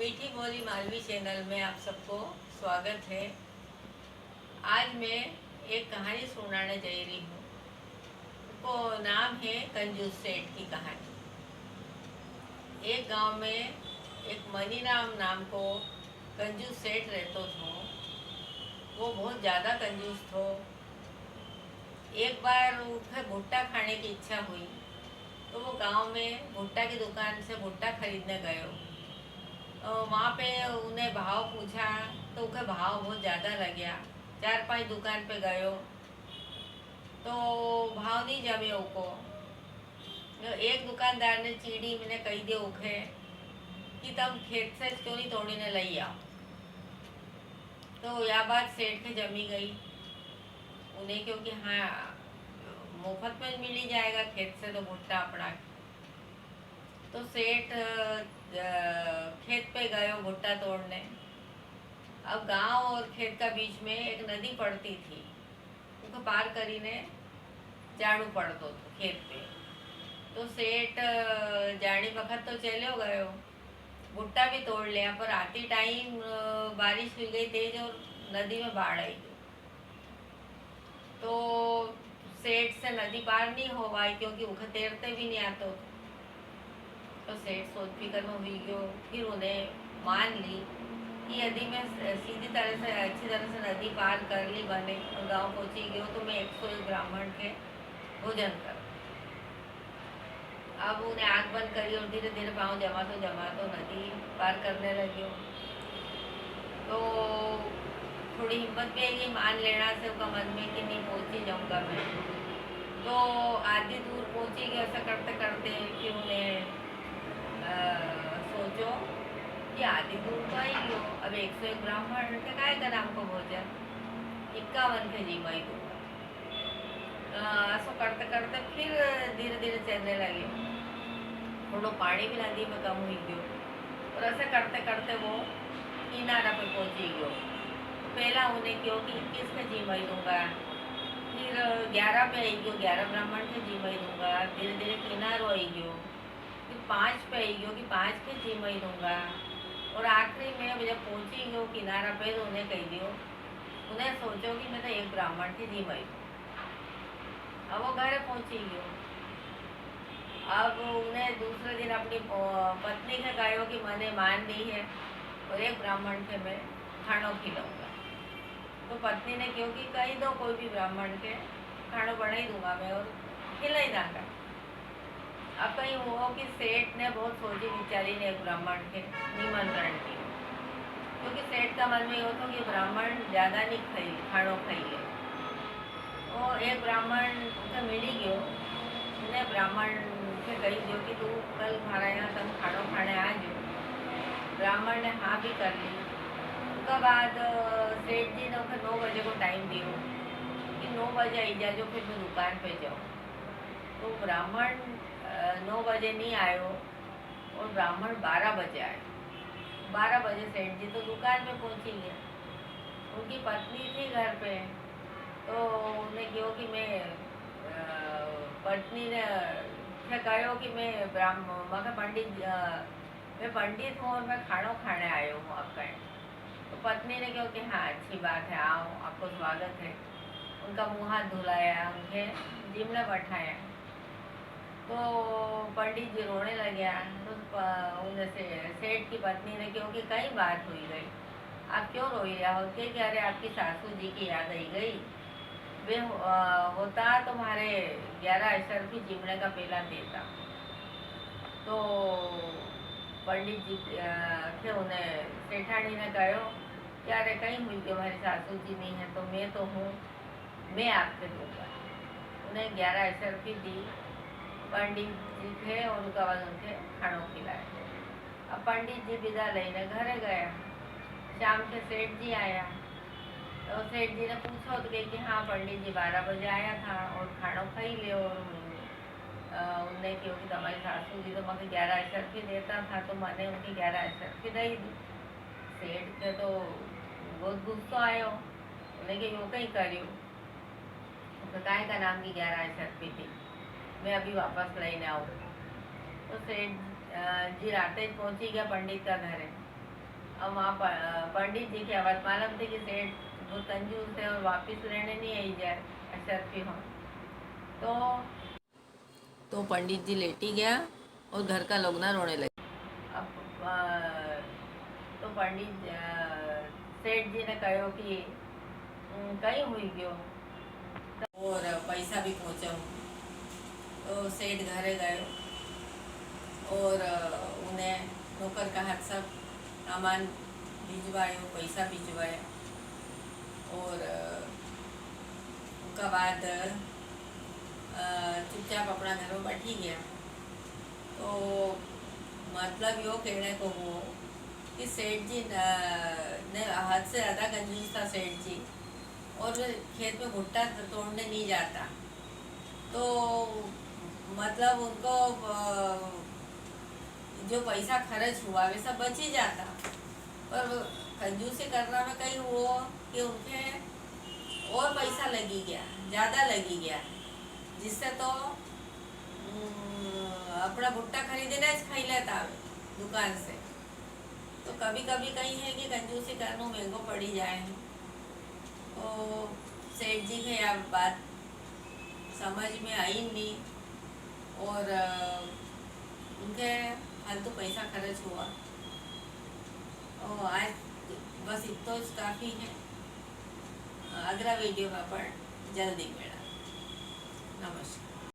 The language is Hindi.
मीठी बोली मालवी चैनल में आप सबको स्वागत है। आज मैं एक कहानी सुनाने जा रही हूँ। उसको नाम है कंजूस सेठ की कहानी। एक गांव में एक मनीराम नाम को कंजूस सेठ रहते थे। वो बहुत ज़्यादा कंजूस थो। एक बार उसे भुट्टा खाने की इच्छा हुई तो वो गांव में भुट्टा की दुकान से भुट्टा खरीदने गए। वहाँ पे उन्हें भाव पूछा तो उनका भाव बहुत ज़्यादा लग गया। 4-5 दुकान पे गयो तो भाव नहीं जमे उनको। एक दुकानदार ने चीड़ी मैंने कही दे उखे कि तुम खेत से क्यों नहीं तोड़ीने लई आओ। तो यह बात सेठ के जमी गई उन्हें, क्योंकि हाँ मुफ्त में मिल ही जाएगा खेत से तो भुट्टा अपना। तो सेठ खेत पे गए भुट्टा तोड़ने। अब गांव और खेत का बीच में एक नदी पड़ती थी, उसको पार करीने जाणू पड़तो तो खेत पे। तो सेठ जानी वक्त तो चलो गयो, भुट्टा भी तोड़ लिया, पर आती टाइम बारिश हुई गई तेज और नदी में बाढ़ आई गई। तो सेठ से नदी पार नहीं हो पाई क्योंकि उसे तैरते भी नहीं आते। तो सेठ सोच फिकर में हुई गयो। फिर उन्हें मान ली कि यदि मैं सीधी तरह से अच्छी तरह से नदी पार कर ली बने और गांव पहुंची गयो तो मैं 101 ब्राह्मण के भोजन कर। अब उन्हें आँख बंद करी और धीरे धीरे पाँव जमा तो नदी पार करने लगी। तो थोड़ी हिम्मत भी आएगी मान लेना से उसका मन में कि नहीं पहुंची जाऊंगा मैं। तो आधी दूर पहुंची गई। ऐसा करते करते फिर उन्हें सोचो कि आधी दूर तो आई गयो, अब 101 ब्राह्मण के काय का नाम को भोजन 51 के जी मई दूंगा। ऐसा करते करते फिर धीरे धीरे चलने लगे। थोड़ा पानी भी नदी में कम हुई गयो और ऐसा करते करते वो किनारा पे पहुंची गयो। पहला उन्हें क्यों कि 21 के जी मई दूंगा, फिर 11 पे आई गयो 11 ब्राह्मण के जी मई दूंगा। धीरे धीरे किनारो आई गयो, फिर 5 पे आई गयो कि 5 के जी मई दूंगा। और आखिरी में जब पहुंची गयो किनारा पे तो उन्हें कही दियो, उन्हें सोचो कि मैं तो एक ब्राह्मण की जी मई। अब वो घर पहुंची गयो। अब उन्हें दूसरे दिन अपनी पत्नी ने कहो कि मैंने मान ली है और एक ब्राह्मण के मैं खाना खिलाऊंगा। तो पत्नी ने क्यों कि कही दो कोई भी ब्राह्मण के खाना बना ही दूंगा मैं और खिला ही दूंगा। अब कहीं हुआ कि सेठ ने बहुत सोची विचारी ने एक ब्राह्मण के निमंत्रण की, क्योंकि सेठ का मन में ये होता कि ब्राह्मण ज़्यादा नहीं खाई खानो खाइए। वो एक ब्राह्मण उसे मिली गयो। उन्हें ब्राह्मण से कही दियो कि तू कल हमारे यहाँ तुम खानो खाने आ जाओ। ब्राह्मण ने हाँ भी कर ली। उसके बाद सेठ जी ने उसे 9 बजे को टाइम दियो कि 9 बजे आई जाओ, फिर मैं दुकान पे जाऊँ। तो ब्राह्मण 9 बजे नहीं आयो और ब्राह्मण 12 बजे आए। 12 बजे सेठ जी तो दुकान पे पहुंची गए। उनकी पत्नी थी घर पे, तो उन्हें क्यों कि मैं पत्नी ने कहो कि मैं मैं पंडित हूँ और मैं खाना खाने आयो हूँ आपका। तो पत्नी ने कहा कि हाँ अच्छी बात है, आओ आपको स्वागत है। उनका मुँह हाथ धुलाया, उनके जिम ने बैठाया। तो पंडित जी रोने लगे। तो उन्हें सेठ की पत्नी ने क्योंकि कई बात हुई गई, आप क्यों रोई रहा हो कि अरे आपकी सासू जी की याद आई गई। वे होता तुम्हारे 11 अशर की जिमने का पहला देता। तो पंडित जी थे उन्हें सेठानी ने कहो कि अरे कहीं हुई कि हमारी सासू जी नहीं है तो मैं तो हूँ, मैं आपके दूँगा। उन्हें 11 अशर की दी। पंडित जी थे और उनका बाद उनके खानों खिलाए। अब पंडित जी विदा लेने घरे गया। शाम के सेठ जी आया तो सेठ जी ने पूछा तो कही कि हाँ पंडित जी 12 बजे आया था और खाना खाई ले। और उनने क्यों कि तुम्हारी सासू जी तो मुझे 11 अशर भी देता था तो मैंने उनकी 11 अशर भी दई दी। सेठ के तो बहुत गुस्सा आयो। उन्हें कि यो कहीं करियो तो काय का नाम की 11 अशर भी थी, मैं अभी वापस लेने आऊँ। तो सेठ जी राते पहुंची गया पंडित का घर। अब वहाँ पंडित जी की आवाज़ मालूम थी कि सेठ बहुत कंजूस है और वापस लेने नहीं आई जाए अशरफी हो। तो पंडित जी लेटी गया और घर का लोग ना रोने लगे। अब तो पंडित सेठ जी ने कहो कि कहीं हुई गयो और पैसा भी पहुँचाऊँ। तो सेठ घरे गयो और उन्हें नौकर का हाथ सब सामान भिजवायो, पैसा भिजवाया और उसका बाद चुपचाप अपना घर में बैठी गया। तो मतलब यो कहने को वो कि सेठ जी ने हद से ज़्यादा कंजूस था सेठ जी, और खेत में भुट्टा तोड़ने नहीं जाता। तो मतलब उनको जो पैसा खर्च हुआ वैसा बच ही जाता, पर कंजूसी करना में कहीं वो कि उनके और पैसा लगी गया, ज़्यादा लगी गया, जिससे तो अपना भुट्टा खरीदना खाई लेता दुकान से। तो कभी कभी कहीं है कि कंजूसी करना महंगो पड़ी जाए। तो सेठ जी के यह बात समझ में आई नहीं और उनके फालतू पैसा खर्च हुआ। और आज बस इतना काफ़ी है। अगला वीडियो में अपन जल्दी मिला। नमस्कार।